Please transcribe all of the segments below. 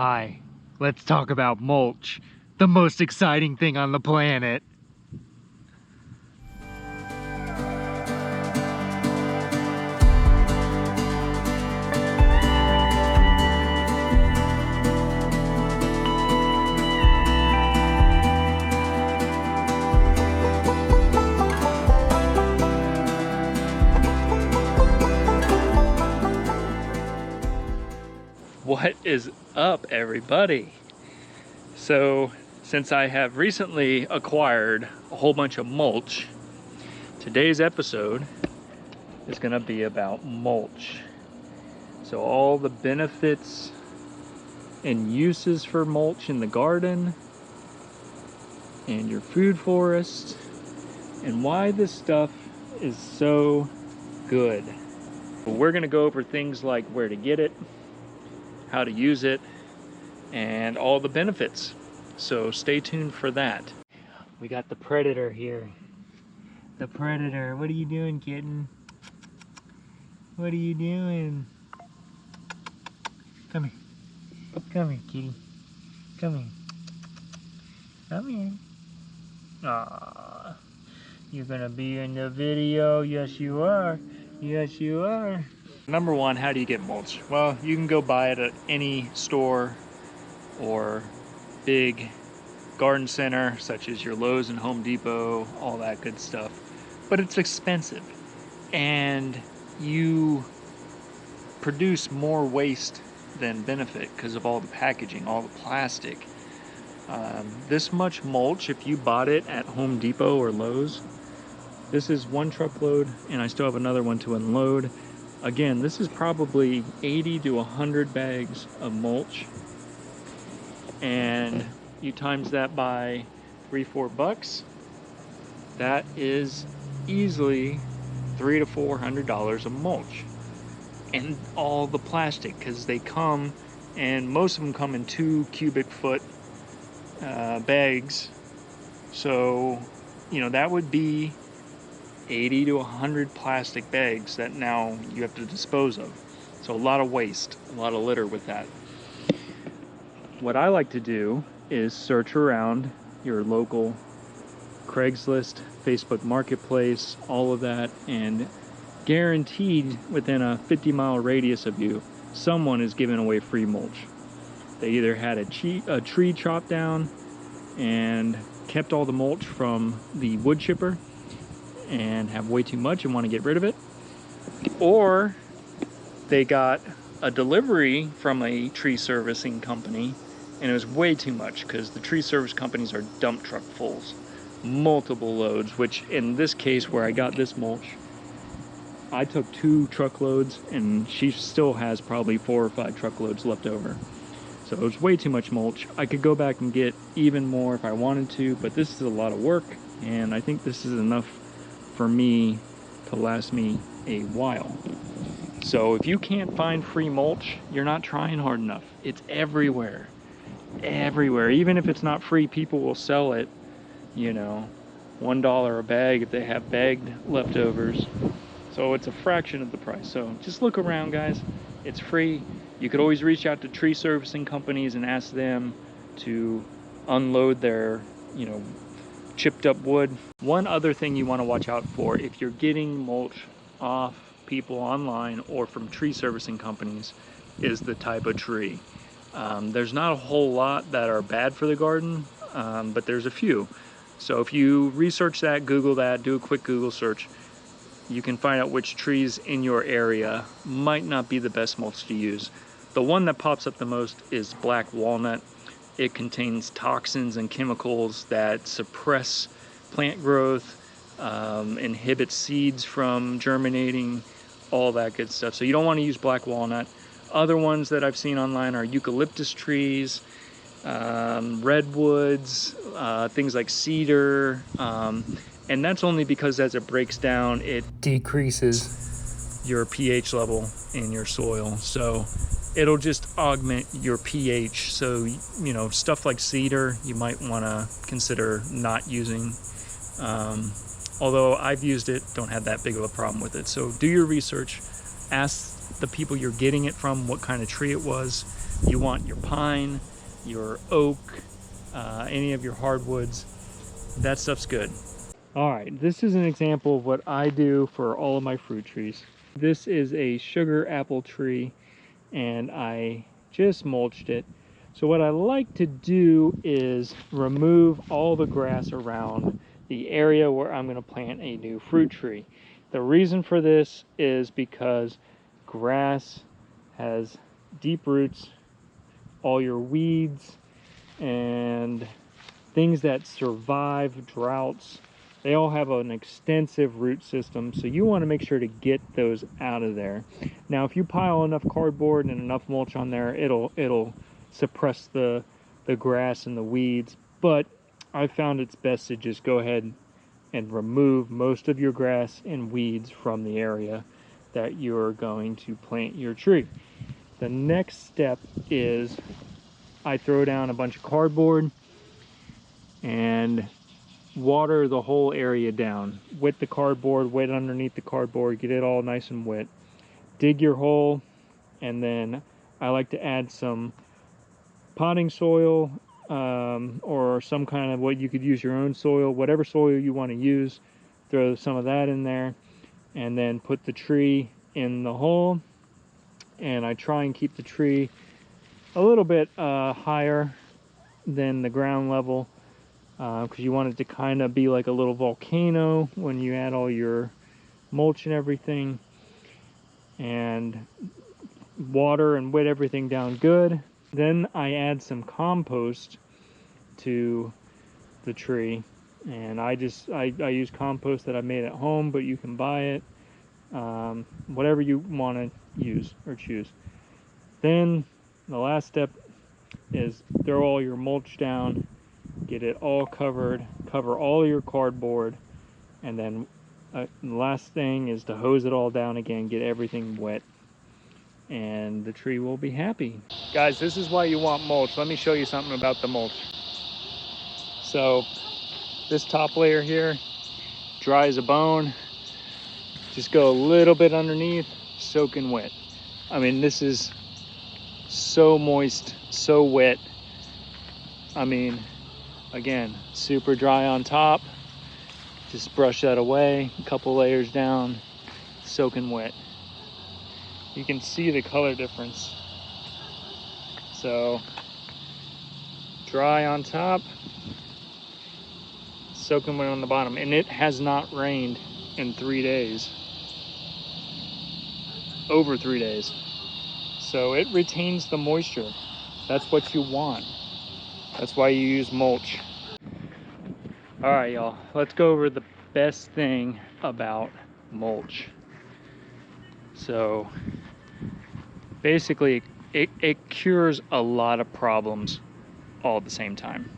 Hi, let's talk about mulch, the most exciting thing on the planet. What is up, everybody? So, since I have recently acquired a whole bunch of mulch, today's episode is going to be about mulch. So all the benefits and uses for mulch in the garden and your food forest, and why this stuff is so good. We're going to go over things like where to get it, how to use it, and all the benefits. So stay tuned for that. We got the predator here. The predator. What are you doing, kitten? What are you doing? Come here. Come here, kitty. Come here. Come here. Aww. You're gonna be in the video. Yes, you are. Yes, you are. Number one, how do you get mulch? Well, you can go buy it at any store or big garden center, such as your Lowe's and Home Depot, all that good stuff. But it's expensive, and you produce more waste than benefit because of all the packaging, all the plastic. This much mulch, if you bought it at Home Depot or Lowe's, this is one truckload, and I still have another one to unload. Again, this is probably 80 to 100 bags of mulch, and you times that by $3-4 bucks, that is easily $300 to $400 of mulch. And all the plastic, because they come, and most of them come in 2 cubic foot bags. So, you know, that would be 80 to 100 plastic bags that now you have to dispose of. So a lot of waste, a lot of litter with that. What I like to do is search around your local Craigslist, Facebook Marketplace, all of that, and guaranteed within a 50-mile radius of you, someone is giving away free mulch. They either had a tree chopped down and kept all the mulch from the wood chipper and have way too much and want to get rid of it, or they got a delivery from a tree servicing company and it was way too much, because the tree service companies are dump truck fulls, multiple loads, which in this case where I got this mulch, I took 2 truckloads and she still has probably 4 or 5 truckloads left over. So it was way too much mulch. I could go back and get even more if I wanted to, but this is a lot of work, and I think this is enough for me to last me a while. So if you can't find free mulch, you're not trying hard enough. It's everywhere. Everywhere. Even if it's not free, people will sell it, you know, $1 a bag if they have bagged leftovers. So it's a fraction of the price. So just look around, guys. It's free. You could always reach out to tree servicing companies and ask them to unload their, you know, chipped up wood. One other thing you want to watch out for if you're getting mulch off people online or from tree servicing companies is the type of tree. There's not a whole lot that are bad for the garden, but there's a few. So if you research that, Google that, do a quick Google search, you can find out which trees in your area might not be the best mulch to use. The one that pops up the most is black walnut. It contains toxins and chemicals that suppress plant growth, inhibit seeds from germinating, all that good stuff. So you don't want to use black walnut. Other ones that I've seen online are eucalyptus trees, redwoods, things like cedar, and that's only because as it breaks down, it decreases your pH level in your soil. So it'll just augment your pH. So, you know, stuff like cedar, you might want to consider not using. Although I've used it, don't have that big of a problem with it. So do your research, ask the people you're getting it from, what kind of tree it was. You want your pine, your oak, any of your hardwoods. That stuff's good. All right, this is an example of what I do for all of my fruit trees. This is a sugar apple tree, and I just mulched it. So what I like to do is remove all the grass around the area where I'm going to plant a new fruit tree. The reason for this is because grass has deep roots. All your weeds and things that survive droughts, they all have an extensive root system, so you want to make sure to get those out of there. Now if you pile enough cardboard and enough mulch on there, it'll suppress the grass and the weeds, but I found it's best to just go ahead and remove most of your grass and weeds from the area that you're going to plant your tree. The next step is I throw down a bunch of cardboard and water the whole area down. Wet the cardboard, wet underneath the cardboard, get it all nice and wet. Dig your hole, and then I like to add some potting soil or some kind of, what you could use your own soil, whatever soil you want to use. Throw some of that in there, and then put the tree in the hole. And I try and keep the tree a little bit higher than the ground level, because you want it to kind of be like a little volcano when you add all your mulch and everything. And water and wet everything down good. Then I add some compost to the tree, and I use compost that I made at home, but you can buy it, whatever you want to use or choose. Then the last step is throw all your mulch down, get it all covered, cover all your cardboard, and then the last thing is to hose it all down again, get everything wet, and the tree will be happy. Guys, this is why you want mulch. Let me show you something about the mulch. So this top layer here, dry as a bone. Just go a little bit underneath, soaking wet. I mean, this is so moist, so wet. I mean, again, super dry on top. Just brush that away, a couple layers down, soaking wet. You can see the color difference. So, dry on top, soaking wet on the bottom. And it has not rained in 3 days. Over 3 days. So it retains the moisture. That's what you want. That's why you use mulch. All right, y'all, let's go over the best thing about mulch. So basically it cures a lot of problems all at the same time.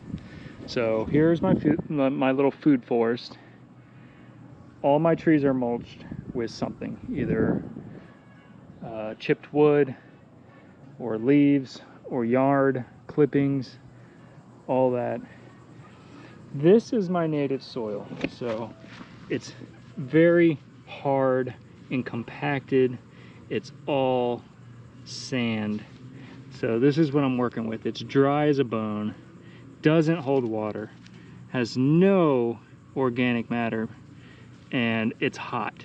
So here's my little food forest. All my trees are mulched with something, either chipped wood or leaves or yard clippings, all that. This is my native soil, so it's very hard and compacted. It's all sand. So this is what I'm working with. It's dry as a bone, doesn't hold water, has no organic matter, and it's hot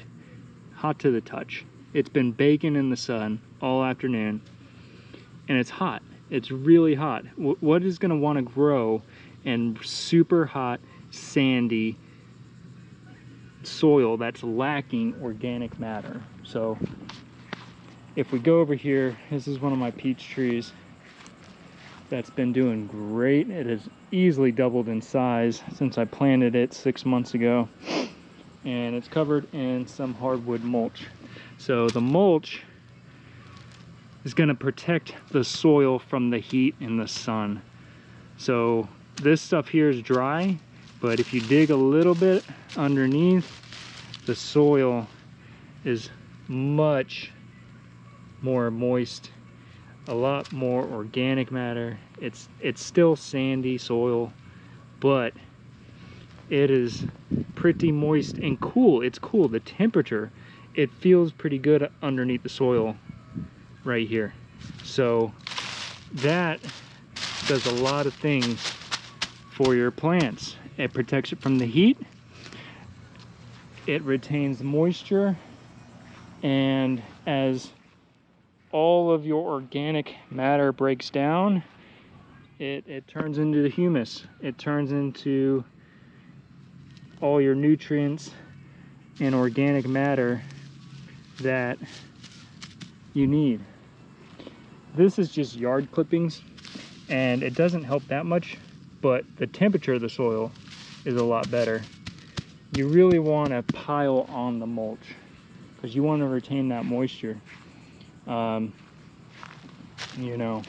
to the touch. It's been baking in the sun all afternoon, and it's hot. It's really hot. What is going to want to grow in super hot, sandy soil that's lacking organic matter? So if we go over here, this is one of my peach trees that's been doing great. It has easily doubled in size since I planted it 6 months ago, and it's covered in some hardwood mulch. So the mulch is going to protect the soil from the heat and the sun. So this stuff here is dry, but if you dig a little bit underneath, the soil is much more moist, a lot more organic matter. It's still sandy soil, but it is pretty moist and cool. It's cool. The temperature, it feels pretty good underneath the soil right here. So that does a lot of things for your plants. It protects it from the heat, it retains moisture, and as all of your organic matter breaks down, it turns into the humus. It turns into all your nutrients and organic matter that you need. This is just yard clippings, and it doesn't help that much, but the temperature of the soil is a lot better. You really want to pile on the mulch because you want to retain that moisture. You know,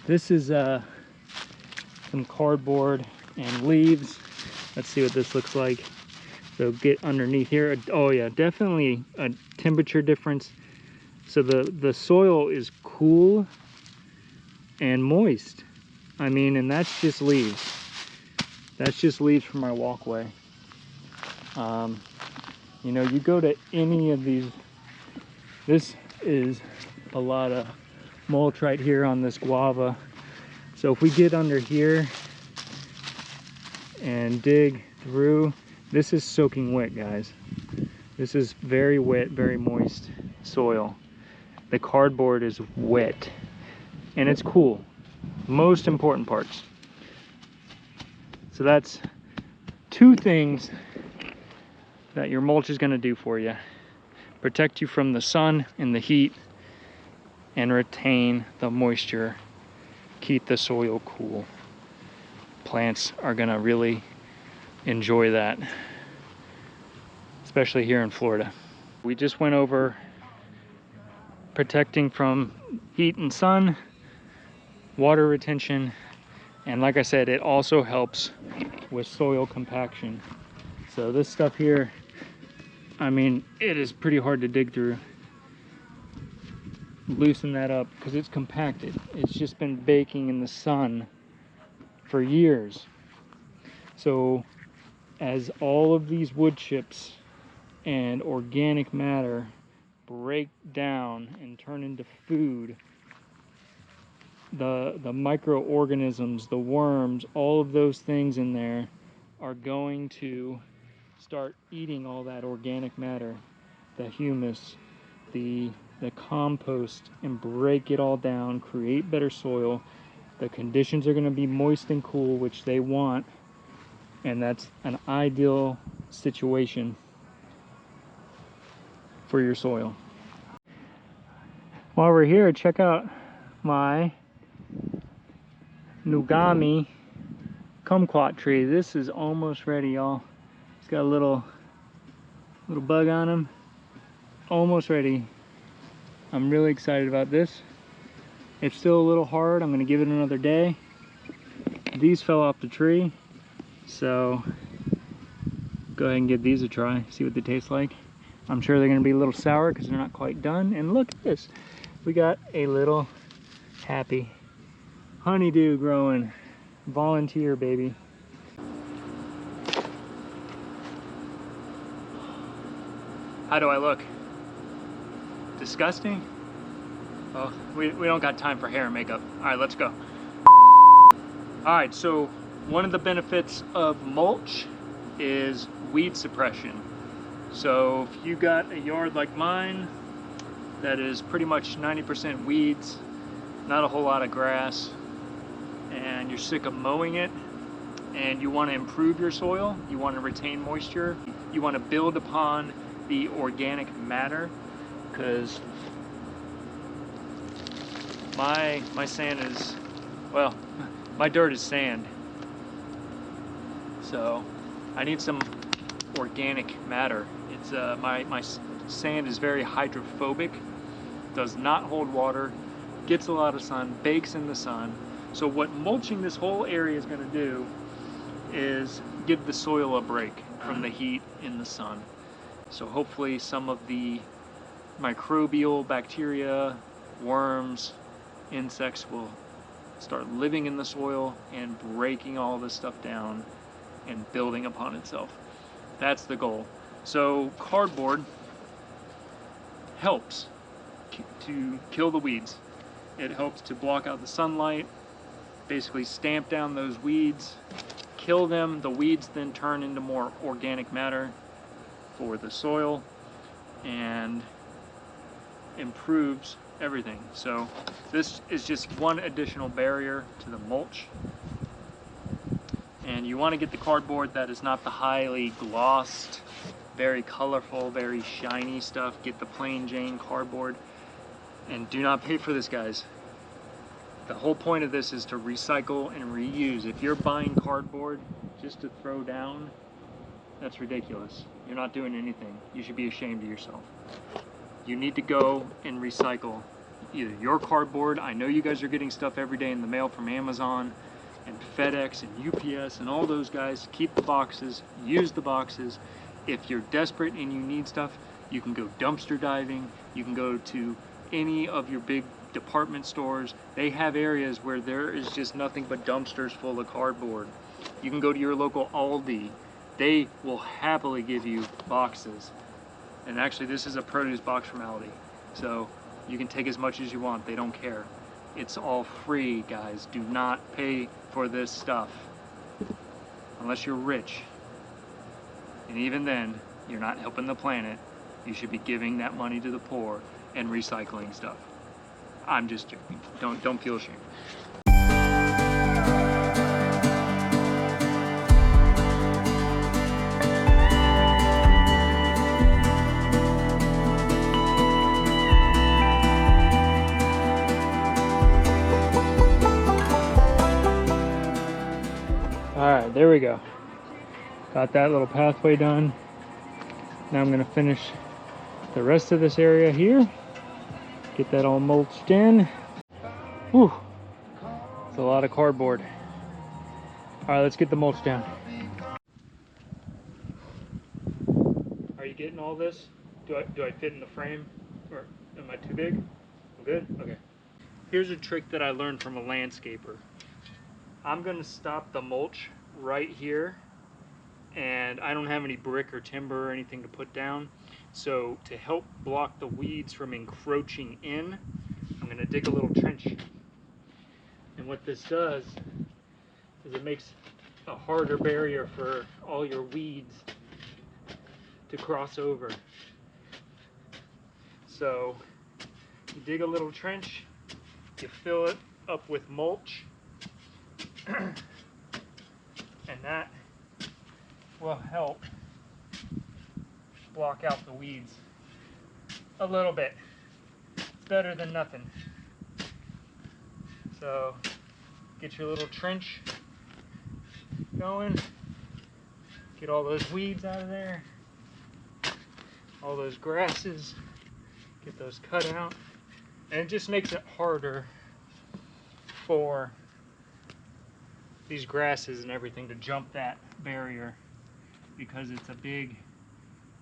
this is some cardboard and leaves. Let's see what this looks like. So get underneath here. Oh yeah, definitely a temperature difference. So the soil is cool and moist. I mean, and that's just leaves. That's just leaves from my walkway. You know, you go to any of these, this is a lot of mulch right here on this guava. So if we get under here and dig through, this is soaking wet, guys. This is very wet, very moist soil. The cardboard is wet and it's cool. Most important parts. So that's two things that your mulch is going to do for you. Protect you from the sun and the heat, and retain the moisture. Keep the soil cool. Plants are going to really enjoy that, especially here in Florida. We just went over protecting from heat and sun, water retention, and like I said, it also helps with soil compaction. So this stuff here, I mean, it is pretty hard to dig through. Loosen that up because it's compacted. It's just been baking in the sun for years. So as all of these wood chips and organic matter break down and turn into food, the microorganisms, the worms, all of those things in there are going to start eating all that organic matter, the humus, the compost, and break it all down, create better soil. The conditions are going to be moist and cool, which they want, and that's an ideal situation for your soil. While we're here, check out my Nugami kumquat tree. This is almost ready, y'all. It's got a little bug on him. Almost ready. I'm really excited about this. It's still a little hard. I'm going to give it another day. These fell off the tree, so go ahead and give these a try. See what they taste like. I'm sure they're going to be a little sour because they're not quite done. And look at this. We got a little happy honeydew growing. Volunteer, baby. How do I look? Disgusting? Oh, we don't got time for hair and makeup. All right, let's go. All right, so one of the benefits of mulch is weed suppression. So if you got a yard like mine that is pretty much 90% weeds, not a whole lot of grass, and you're sick of mowing it, and you want to improve your soil, you want to retain moisture, you want to build upon the organic matter, because my sand is, well, my dirt is sand, so I need some organic matter. It's my sand is very hydrophobic, does not hold water, gets a lot of sun, bakes in the sun. So what mulching this whole area is going to do is give the soil a break from the heat in the sun. So hopefully some of the microbial bacteria, worms, insects will start living in the soil and breaking all this stuff down and building upon itself. That's the goal. So cardboard helps. to kill the weeds. It helps to block out the sunlight, basically stamp down those weeds, kill them. The weeds then turn into more organic matter for the soil and improves everything. So this is just one additional barrier to the mulch. And you want to get the cardboard that is not the highly glossed, very colorful, very shiny stuff. Get the plain Jane cardboard, and do not pay for this, guys. The whole point of this is to recycle and reuse. If you're buying cardboard just to throw down, that's ridiculous. You're not doing anything. You should be ashamed of yourself. You need to go and recycle either your cardboard. I know you guys are getting stuff every day in the mail from Amazon and FedEx and UPS and all those guys. Keep the boxes, use the boxes. If you're desperate and you need stuff, you can go dumpster diving. You can go to any of your big department stores. They have areas where there is just nothing but dumpsters full of cardboard. You can go to your local Aldi. They will happily give you boxes. And actually, this is a produce box from Aldi, so you can take as much as you want. They don't care. It's all free, guys. Do not pay for this stuff unless you're rich. And even then, you're not helping the planet. You should be giving that money to the poor and recycling stuff. I'm just joking. Don't feel ashamed. Alright, there we go. Got that little pathway done. Now I'm going to finish the rest of this area here. Get that all mulched in. Whew. It's a lot of cardboard. Alright, let's get the mulch down. Are you getting all this? Do I fit in the frame? Or am I too big? I'm good? Okay. Here's a trick that I learned from a landscaper. I'm going to stop the mulch right here, and I don't have any brick or timber or anything to put down. So to help block the weeds from encroaching in, I'm going to dig a little trench. And what this does is it makes a harder barrier for all your weeds to cross over. So you dig a little trench, you fill it up with mulch, and that will help block out the weeds a little bit. It's better than nothing. So get your little trench going, get all those weeds out of there, all those grasses, get those cut out, and it just makes it harder for these grasses and everything to jump that barrier, because it's a big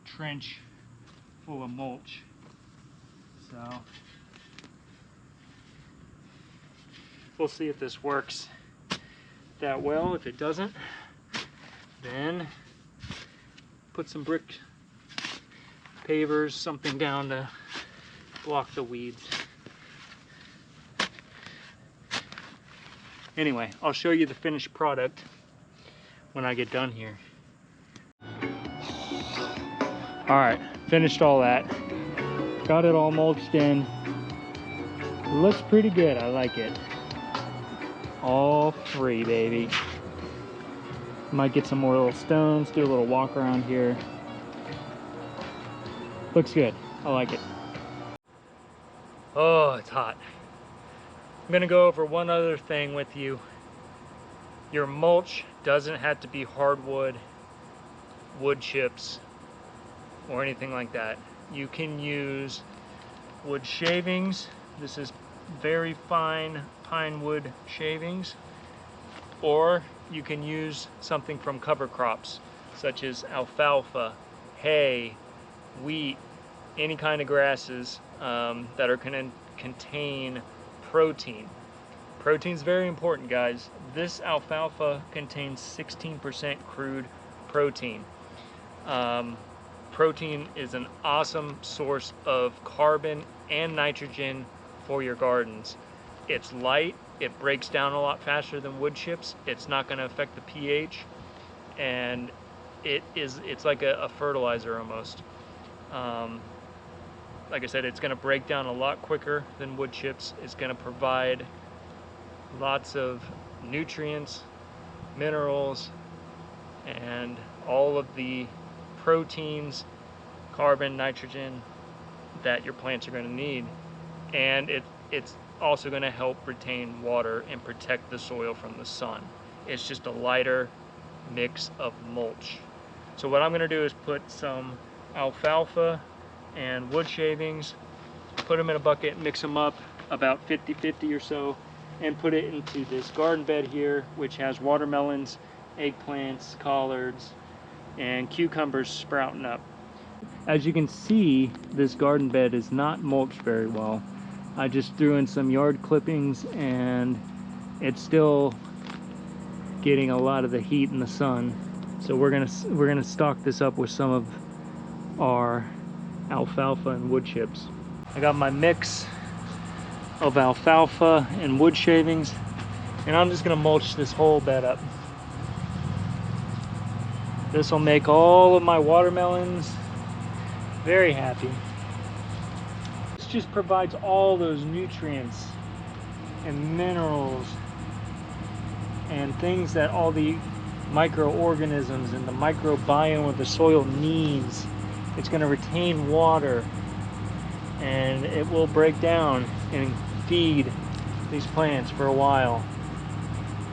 trench full of mulch. So we'll see if this works that well. If it doesn't, then put some brick pavers, something down to block the weeds. Anyway, I'll show you the finished product when I get done here. Alright, finished all that. Got it all mulched in. It looks pretty good, I like it. All free, baby. Might get some more little stones, do a little walk around here. Looks good, I like it. Oh, it's hot. I'm gonna go over one other thing with you. Your mulch doesn't have to be hardwood, wood chips, or anything like that. You can use wood shavings. This is very fine pine wood shavings. Or you can use something from cover crops, such as alfalfa, hay, wheat, any kind of grasses that are going to contain protein. Protein is very important, guys. This alfalfa contains 16% crude protein. protein is an awesome source of carbon and nitrogen for your gardens. It's light, it breaks down a lot faster than wood chips, it's not going to affect the pH, and it's like a fertilizer almost. Like I said, it's going to break down a lot quicker than wood chips. It's going to provide lots of nutrients, minerals, and all of the proteins, carbon, nitrogen that your plants are going to need. And it's also going to help retain water and protect the soil from the sun. It's just a lighter mix of mulch. So what I'm going to do is put some alfalfa and wood shavings, put them in a bucket, mix them up about 50-50 or so, and put it into this garden bed here, which has watermelons, eggplants, collards, and cucumbers sprouting up. As you can see, this garden bed is not mulched very well. I just threw in some yard clippings and it's still getting a lot of the heat and the sun. So we're gonna stock this up with some of our alfalfa and wood chips. I got my mix of alfalfa and wood shavings, and I'm just gonna mulch this whole bed up. This will make all of my watermelons very happy. This just provides all those nutrients and minerals and things that all the microorganisms and the microbiome of the soil needs. It's going to retain water, and it will break down and feed these plants for a while.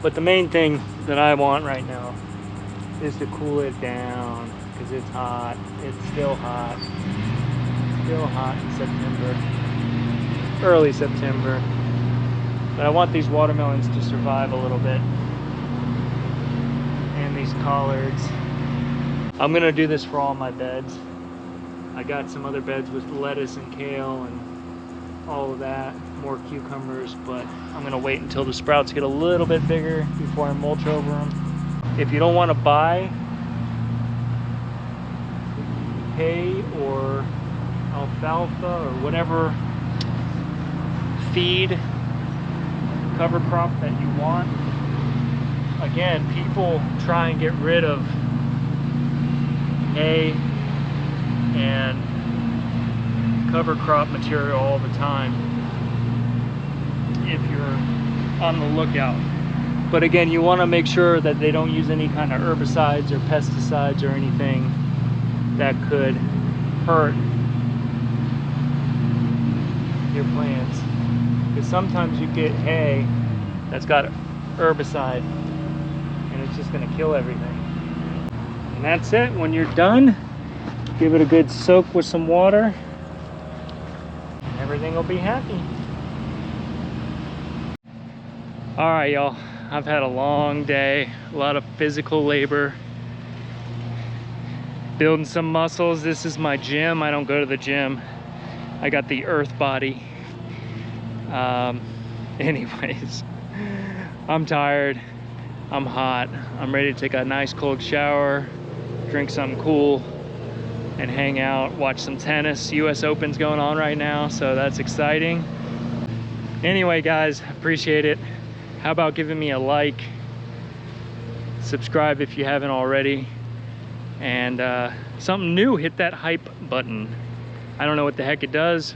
But the main thing that I want right now is to cool it down, because it's hot. It's still hot. Still hot in September, early September. But I want these watermelons to survive a little bit, and these collards. I'm gonna do this for all my beds. I got some other beds with lettuce and kale and all of that, more cucumbers, but I'm gonna wait until the sprouts get a little bit bigger before I mulch over them. If you don't want to buy hay or alfalfa or whatever feed cover crop that you want, again, people try and get rid of hay and cover crop material all the time if you're on the lookout. But again, you want to make sure that they don't use any kind of herbicides or pesticides or anything that could hurt your plants. Because sometimes you get hay that's got herbicide and it's just going to kill everything. And that's it. When you're done, give it a good soak with some water. Everything will be happy. All right, y'all. I've had a long day, a lot of physical labor, building some muscles. This is my gym. I don't go to the gym. I got the earth body. Anyways, I'm tired. I'm hot. I'm ready to take a nice cold shower, drink something cool, and hang out, watch some tennis. US Open's going on right now, so that's exciting. Anyway, guys, appreciate it. How about giving me a like, subscribe if you haven't already, and something new, hit that hype button. I don't know what the heck it does,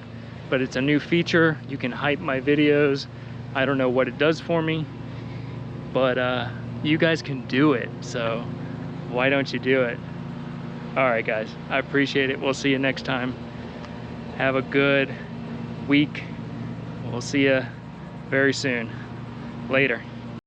but it's a new feature. You can hype my videos. I don't know what it does for me, but you guys can do it, so why don't you do it? All right, guys, I appreciate it. We'll see you next time. Have a good week. We'll see you very soon. Later.